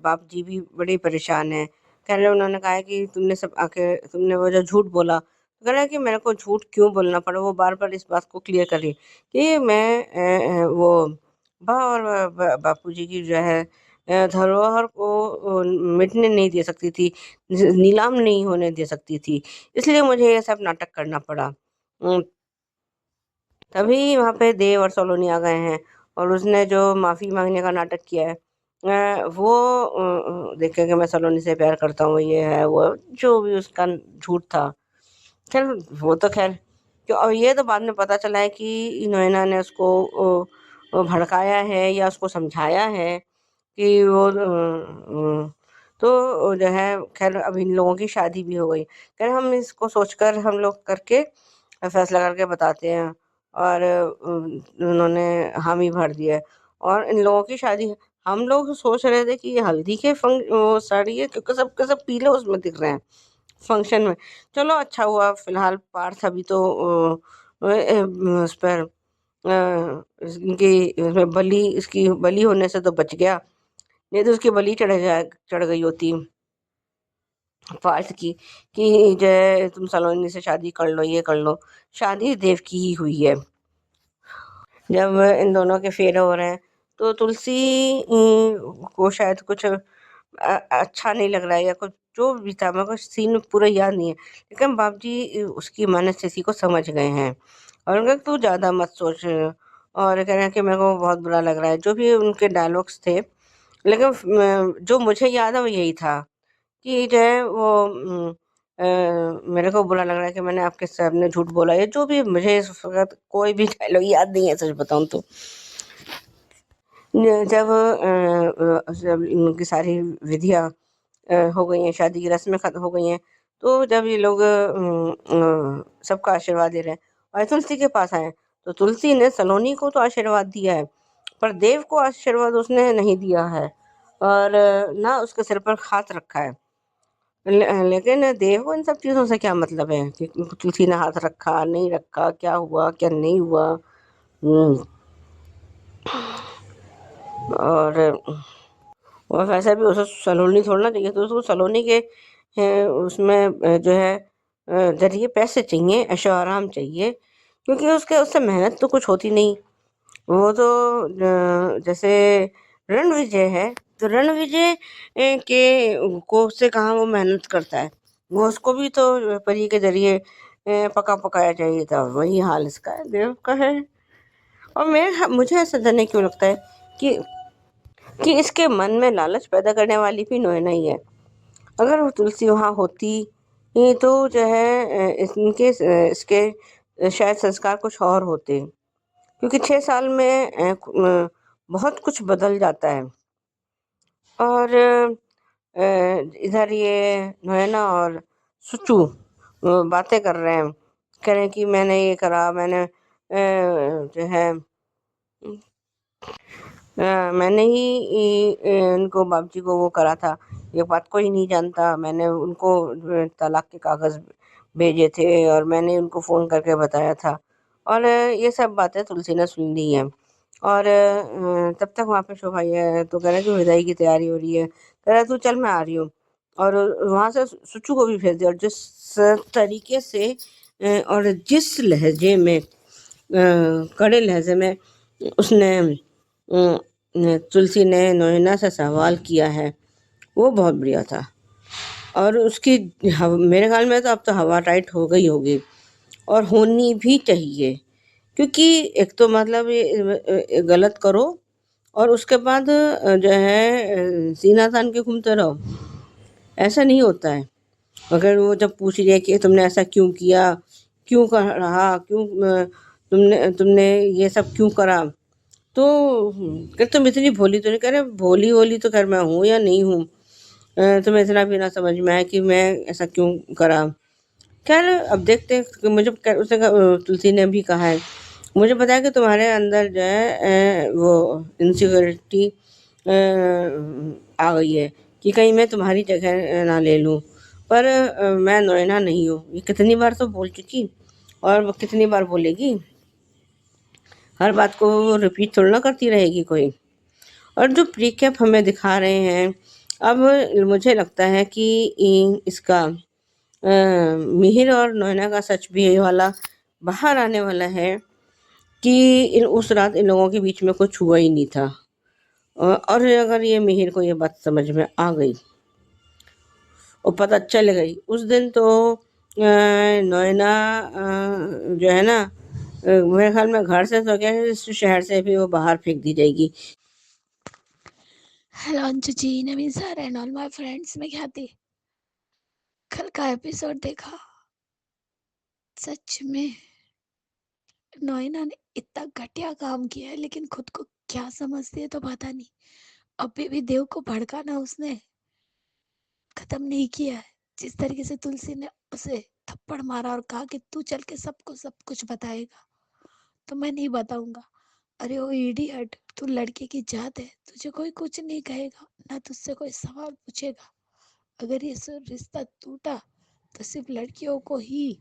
बाप जी भी बड़े परेशान हैं। कह रहे उन्होंने कहा है कि तुमने वो जो झूठ बोला, तो कह रहा है कि मेरे को झूठ क्यों बोलना पड़ा। वो बार-बार इस बात को क्लियर कर रही कि मैं वो बा और बापू जी की जो है धरोहर को मिटने नहीं दे सकती थी, नीलाम नहीं होने दे सकती थी, इसलिए मुझे ये सब नाटक करना पड़ा। तभी वहाँ पे देव और सलोनी आ गए हैं और उसने जो माफ़ी मांगने का नाटक किया है, वो देखे कि मैं सलोनी से प्यार करता हूँ, ये है वो, जो भी उसका झूठ था। खैर वो तो खैर और ये तो बाद में पता चला है कि नैना ने उसको भड़काया है या उसको समझाया है कि वो तो जो है खैर अब इन लोगों की शादी भी हो गई। खैर हम इसको सोचकर हम लोग करके फैसला करके बताते हैं। और उन्होंने हामी भर दिया है और इन लोगों की शादी। हम लोग सोच रहे थे कि ये हल्दी के वो साड़ी है, क्योंकि सब के सब पीले उसमें दिख रहे हैं, फंक्शन में। चलो अच्छा हुआ फिलहाल पार्थ अभी तो उस पर इनकी उसमें बलि इसकी बलि होने से तो बच गया, नहीं तो उसकी बलि चढ़ गई होती पार्थ की कि जय तुम सलोनी से शादी कर लो, ये कर लो। शादी देव की ही हुई है। जब इन दोनों के फेरे हो रहे हैं तो तुलसी को शायद कुछ अच्छा नहीं लग रहा है या कुछ जो भी था, मेरे को सीन पूरा याद नहीं है, लेकिन बाप जी उसकी मनस्थिति को समझ गए हैं और उन्होंने कहा, तू ज़्यादा मत सोच, और कह रहे हैं कि मेरे को बहुत बुरा लग रहा है, जो भी उनके डायलॉग्स थे। लेकिन जो मुझे याद है वो यही था कि जो है वो मेरे को बुरा लग रहा है कि मैंने आपके सामने झूठ बोला, ये जो भी मुझे इस वक़्त कोई भी डायलॉग याद नहीं है सच बताऊँ तो। जब इनकी सारी विधियाँ हो गई हैं, शादी की रस्में ख़त्म हो गई हैं, तो जब ये लोग सबका आशीर्वाद दे रहे हैं और तुलसी के पास आए, तो तुलसी ने सलोनी को तो आशीर्वाद दिया है, पर देव को आशीर्वाद उसने नहीं दिया है और ना उसके सिर पर हाथ रखा है। लेकिन देव को इन सब चीज़ों से क्या मतलब है कि तुलसी ने हाथ रखा, नहीं रखा, क्या हुआ, क्या नहीं हुआ? हुँ। और वैसे भी उसे सलोनी छोड़ना चाहिए, तो उसको सलोनी के उसमें जो है ज़रिए पैसे चाहिए, ऐशो-आराम चाहिए, क्योंकि उसके उससे मेहनत तो कुछ होती नहीं। वो तो जैसे रणविजय है, तो रणविजय के को उससे कहाँ वो मेहनत करता है, वो उसको भी तो परी के ज़रिए पका-पकाया चाहिए था, वही हाल इसका है, देव का है। और मुझे ऐसा जाने क्यों लगता है कि इसके मन में लालच पैदा करने वाली भी नोएना ही है। अगर वो तुलसी वहाँ होती तो जो है इसके शायद संस्कार कुछ और होते, क्योंकि 6 साल में बहुत कुछ बदल जाता है। और इधर ये नोएना और सुच्चू बातें कर रहे हैं, कह रहे हैं कि मैंने ये करा, मैंने जो है मैंने ही इनको बाबूजी को वो करा था, ये बात कोई नहीं जानता, मैंने उनको तलाक के कागज़ भेजे थे और मैंने उनको फ़ोन करके बताया था। और ये सब बातें तुलसी ने सुन ली हैं और तब तक वहाँ पे शोभा ये तो कह रहा है कि विदाई की तैयारी हो रही है, कह रहा है तू चल मैं आ रही हूँ, और वहाँ से सुच्चू को भी भेज दिया। और जिस तरीके से और जिस लहजे में कड़े लहजे में उसने तुलसी ने नोएना से सवाल किया है, वो बहुत बढ़िया था। और उसकी मेरे ख्याल में तो अब तो हवा टाइट हो गई होगी और होनी भी चाहिए, क्योंकि एक तो मतलब ये गलत करो और उसके बाद जो है सीना तान के घूमते रहो, ऐसा नहीं होता है। अगर वो जब पूछ रही है कि तुमने ऐसा क्यों किया, क्यों रहा, क्यों तुमने तुमने ये सब क्यों करा, तो कि तुम इतनी भोली तो नहीं, कह रहे भोली-वोली तो खैर मैं हूँ या नहीं हूँ, तुम्हें इतना भी ना समझ में आया कि मैं ऐसा क्यों करा। खैर अब देखते हैं कि मुझे तुलसी ने भी कहा है, मुझे पता है कि तुम्हारे अंदर जो है वो इनसिक्योरिटी आ गई है कि कहीं मैं तुम्हारी जगह ना ले लूँ, पर मैं नोएना नहीं हूँ। ये कितनी बार तो बोल चुकी और वो कितनी बार बोलेगी, हर बात को रिपीट थोड़ी ना करती रहेगी कोई। और जो प्रीकैप हमें दिखा रहे हैं, अब मुझे लगता है कि इसका मिहिर और नोएना का सच भी ये वाला बाहर आने वाला है कि उस रात इन लोगों के बीच में कुछ हुआ ही नहीं था। और अगर ये मिहिर को ये बात समझ में आ गई और पता चल गई, उस दिन तो नोएना जो है ना, मेरे ख्याल में घर से तो क्या इस शहर से भी वो बाहर फेंक दी जाएगी। Hello Anshu ji, Naveen sir and all my friends. मैं ख्याति कल का एपिसोड देखा, सच में नोएना ने इतना घटिया काम किया है, लेकिन खुद को क्या समझती है तो पता नहीं। अभी भी देव को भड़काना उसने खत्म नहीं किया है। जिस तरीके से तुलसी ने उसे थप्पड़ मारा और कहा कि तू चल के सबको सब कुछ बताएगा, तो मैं नहीं बताऊंगा। अरे ओ इडियट, तू लड़के की जात है, तुझे कोई कुछ नहीं कहेगा, ना तुझसे कोई सवाल पूछेगा। अगर ये रिश्ता टूटा तो सिर्फ लड़कियों को ही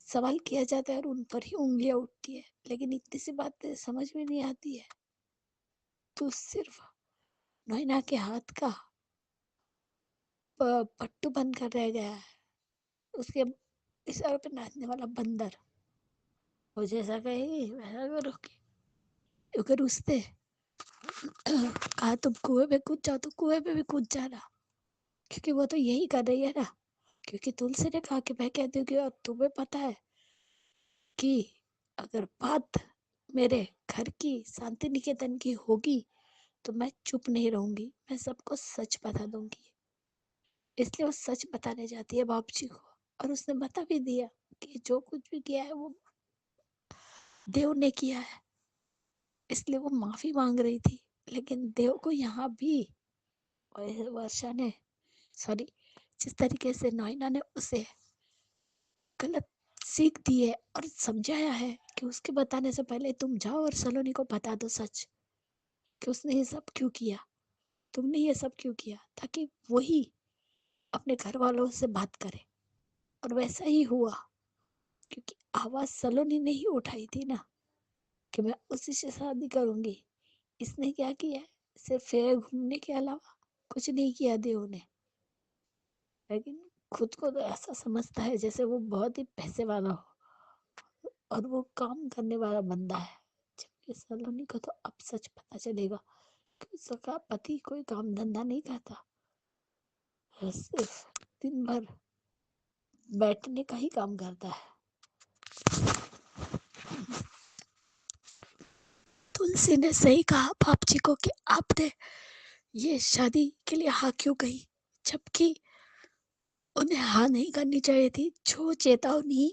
सवाल किया जाता है और उन पर ही उंगलियां उठती है, लेकिन इतनी सी बातें समझ में नहीं आती है। तो सिर्फ नैना के हाथ का पट्टू बनकर रह गया है, उसके इशारों पे नाचने वाला बंदर। वो जैसा कहेगी वैसा करोगे। अगर उसने कहा तुम कुएं में कूद जाओ तो कुएं में भी कूद जाना, क्योंकि वो तो यही कर रही है ना। क्योंकि तुलसी ने कहा कि मैं कहती हूँ कि और तुम्हें पता है कि अगर बात मेरे घर की शांति निकेतन की होगी तो मैं चुप नहीं रहूंगी, मैं सबको सच बता दूंगी। इसलिए वो सच बताने जाती है बाप जी को, और उसने बता भी दिया कि जो कुछ भी किया है वो देव ने किया है। इसलिए वो माफी मांग रही थी, लेकिन देव को यहाँ भी वर्षा ने, सॉरी, जिस तरीके से नैना ने उसे गलत सीख दी है और समझाया है कि उसके बताने से पहले तुम जाओ और सलोनी को बता दो सच, कि उसने ये सब क्यों किया, तुमने ये सब क्यों किया, ताकि वही अपने घर वालों से बात करे। और वैसा ही हुआ, क्योंकि आवाज सलोनी ने ही उठाई थी ना कि मैं उसी से शादी करूंगी। इसने क्या किया है, सिर्फ फेरे घूमने के अलावा कुछ नहीं किया देव ने। लेकिन खुद को तो ऐसा समझता है जैसे वो बहुत ही पैसे वाला हो और वो काम करने वाला बंदा है, जबकि सलोनी को तो अब सच पता चलेगा कि उसका पति कोई काम धंधा नहीं करता, सिर्फ दिन भर बैठने का ही काम करता है। तुलसी ने सही कहा बाप जी को कि आपने ये शादी के लिए हाँ क्यों कही, जबकि उन्हें हाँ नहीं करनी चाहिए थी। जो चेतावनी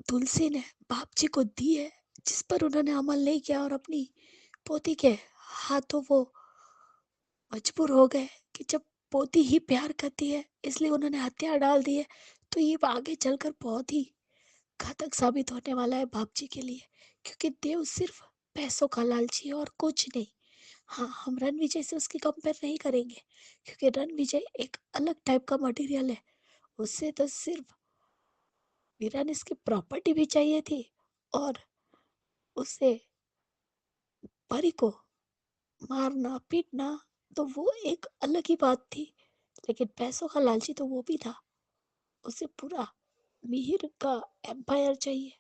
तुलसी ने बाप जी को दी है, जिस पर उन्होंने अमल नहीं किया और अपनी पोती के हाथों वो मजबूर हो गए कि जब पोती ही प्यार करती है इसलिए उन्होंने हथियार डाल दिए, तो ये आगे चलकर बहुत ही घातक साबित होने वाला है बाप जी के लिए। क्योंकि देव सिर्फ पैसों का लालची है और कुछ नहीं। हाँ, हम रणविजय से उसकी कंपेयर नहीं करेंगे, क्योंकि रणविजय एक अलग टाइप का मटेरियल है। उससे तो सिर्फ वीरानिस की प्रॉपर्टी भी चाहिए थी, और उसे परी को मारना पीटना तो वो एक अलग ही बात थी। लेकिन पैसों का लालची तो वो भी था, उसे पूरा मिहिर का एम्पायर चाहिए।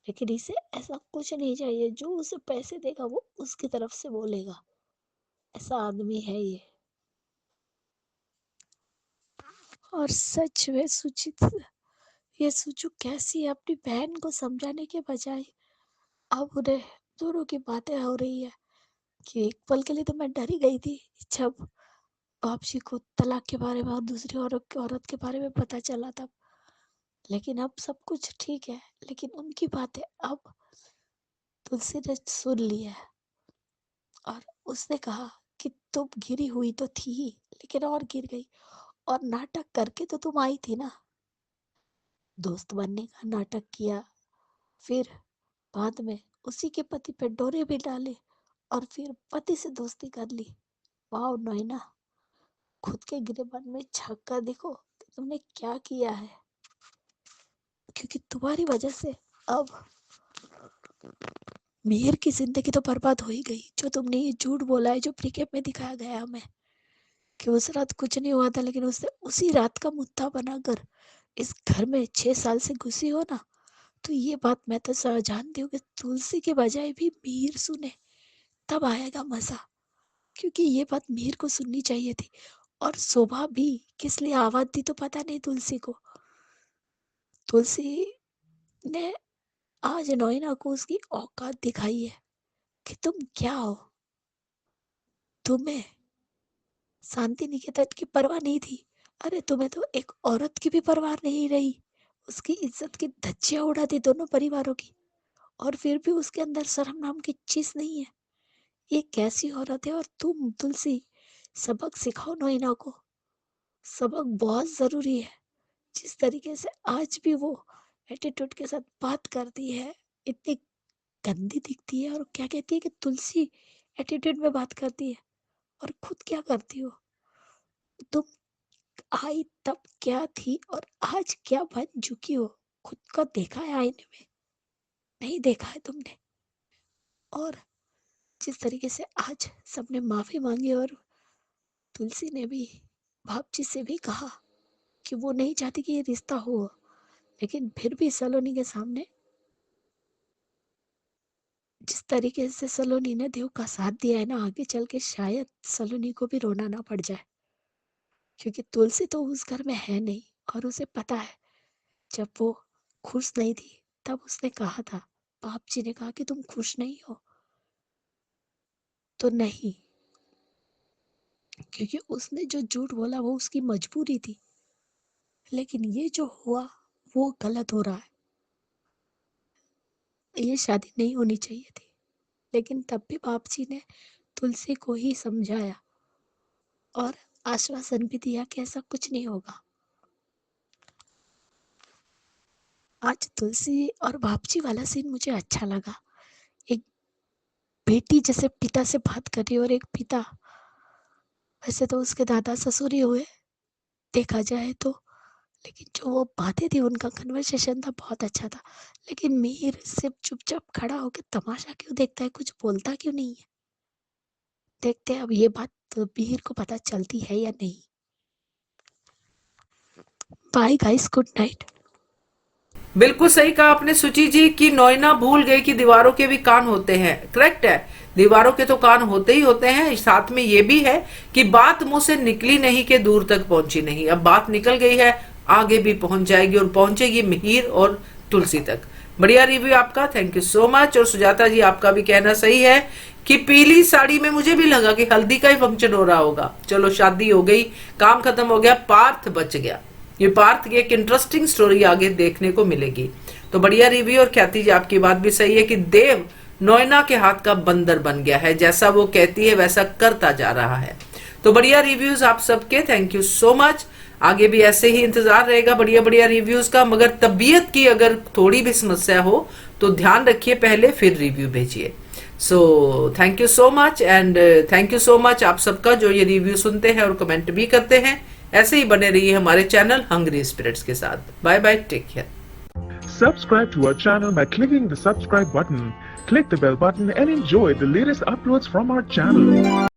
लेकिन इसे ऐसा कुछ नहीं चाहिए, जो उसे पैसे देगा वो उसकी तरफ से बोलेगा। ऐसा आदमी है ये। और सच में सुचित, ये सोचो कैसी अपनी बहन को समझाने के बजाय अब उन्हें दोनों की बातें हो रही है। कि एक पल के लिए तो मैं डर ही गई थी जब वापसी को तलाक के बारे में और दूसरी औरत के बारे में पता चला तब। लेकिन अब सब कुछ ठीक है। लेकिन उनकी बातें अब तुलसी ने सुन ली है, और उसने कहा कि तुम गिरी हुई तो थी ही, लेकिन और गिर गई, और नाटक करके तो तुम आई थी ना। दोस्त बनने का नाटक किया, फिर बाद में उसी के पति पे डोरे भी डाले, और फिर पति से दोस्ती कर ली। वाह नैना, खुद के गिरेबान में झांक कर देखो कि तुमने क्या किया है। क्योंकि तुम्हारी वजह से अब मेहर की जिंदगी तो बर्बाद हो ही गई। जो तुमने ये झूठ बोला है, जो प्रीकेप में दिखाया गया हमें कि उस रात कुछ नहीं हुआ था, लेकिन उसने उसी रात का मुद्दा बनाकर इस घर में 6 साल से घुसी हो ना, तो ये बात मैं तो जानती हूँ कि तुलसी के बजाय भी मीर सुने तब आएगा मजा। क्योंकि ये बात मीर को सुननी चाहिए थी। और शोभा भी किस लिए आवाज दी तो पता नहीं तुलसी को। तुलसी ने आज नोइना को उसकी औकात दिखाई है कि तुम क्या हो। तुम्हें शांति निकेतन की परवाह नहीं थी। अरे तुम्हें तो एक औरत की भी परवाह नहीं रही। उसकी इज्जत की धज्जियां उड़ा दी दोनों परिवारों की, और फिर भी उसके अंदर शर्म नाम की चीज नहीं है। ये कैसी औरत है। और तुम तुलसी, सबक सिखाओ नोइना को। सबक बहुत जरूरी है। जिस तरीके से आज भी वो एटीट्यूड के साथ बात करती है, इतनी गंदी दिखती है, और क्या कहती है कि तुलसी एटीट्यूड में बात करती है, और खुद क्या करती हो तुम। आई तब क्या थी और आज क्या बन चुकी हो, खुद को देखा है आईने में? नहीं देखा है तुमने। और जिस तरीके से आज सबने माफी मांगी और तुलसी ने भी भापची से भी कहा कि वो नहीं चाहती कि ये रिश्ता हो, लेकिन फिर भी सलोनी के सामने जिस तरीके से सलोनी ने देव का साथ दिया है ना, आगे चल के शायद सलोनी को भी रोना ना पड़ जाए, क्योंकि तुलसी तो उस घर में है नहीं और उसे पता है जब वो खुश नहीं थी तब उसने कहा था, बाप जी ने कहा कि तुम खुश नहीं हो, तो नहीं, क्योंकि उसने जो झूठ बोला वो उसकी मजबूरी थी। लेकिन ये जो हुआ वो गलत हो रहा है, ये शादी नहीं होनी चाहिए थी। लेकिन तब भी बाप जी ने तुलसी को ही समझाया और आश्वासन भी दिया कि ऐसा कुछ नहीं होगा। आज तुलसी और बापजी वाला सीन मुझे अच्छा लगा। एक बेटी जैसे पिता से बात कर रही है और एक पिता, वैसे तो उसके दादा ससुर ही हुए देखा जाए तो, लेकिन जो वो बातें थी उनका कन्वर्सेशन था बहुत अच्छा था। लेकिन मीर सिर्फ चुपचाप खड़ा होकर तमाशा क्यों देखता है, कुछ बोलता क्यों नहीं है? देखते हैं अब ये बात तो मीर को पता चलती है या नहीं। Bye guys, good night. बिल्कुल सही कहा आपने सुची जी कि नोयना भूल गई कि दीवारों के भी कान होते हैं। करेक्ट है, दीवारों के तो कान होते ही होते हैं। साथ में ये भी है कि बात मुंह से निकली नहीं कि दूर तक पहुंची नहीं, अब बात निकल गई है, आगे भी पहुंच जाएगी और पहुंचेगी मिहिर और तुलसी तक। बढ़िया रिव्यू आपका, थैंक यू सो मच। और सुजाता जी आपका भी कहना सही है कि पीली साड़ी में मुझे भी लगा कि हल्दी का ही फंक्शन हो रहा होगा। चलो शादी हो गई, काम खत्म हो गया, पार्थ बच गया। ये पार्थ की एक इंटरेस्टिंग स्टोरी आगे देखने को मिलेगी। तो बढ़िया रिव्यू। और ख्याति जी आपकी बात भी सही है कि देव नोयना के हाथ का बंदर बन गया है, जैसा वो कहती है वैसा करता जा रहा है। तो बढ़िया रिव्यूज आप सबके, थैंक यू सो मच। आगे भी ऐसे ही इंतजार रहेगा बढ़िया बढ़िया रिव्यूज का। मगर तबीयत की अगर थोड़ी भी समस्या हो तो ध्यान रखिए, पहले फिर रिव्यू भेजिए। So thank you so much and thank you so much आप सबका जो ये रिव्यू सुनते हैं और कमेंट भी करते हैं। ऐसे ही बने रहिए हमारे चैनल हंग्री स्पिरिट्स के साथ। Bye bye, take care. Subscribe to our channel by clicking the subscribe button. Click the bell button and enjoy the latest uploads from our channel.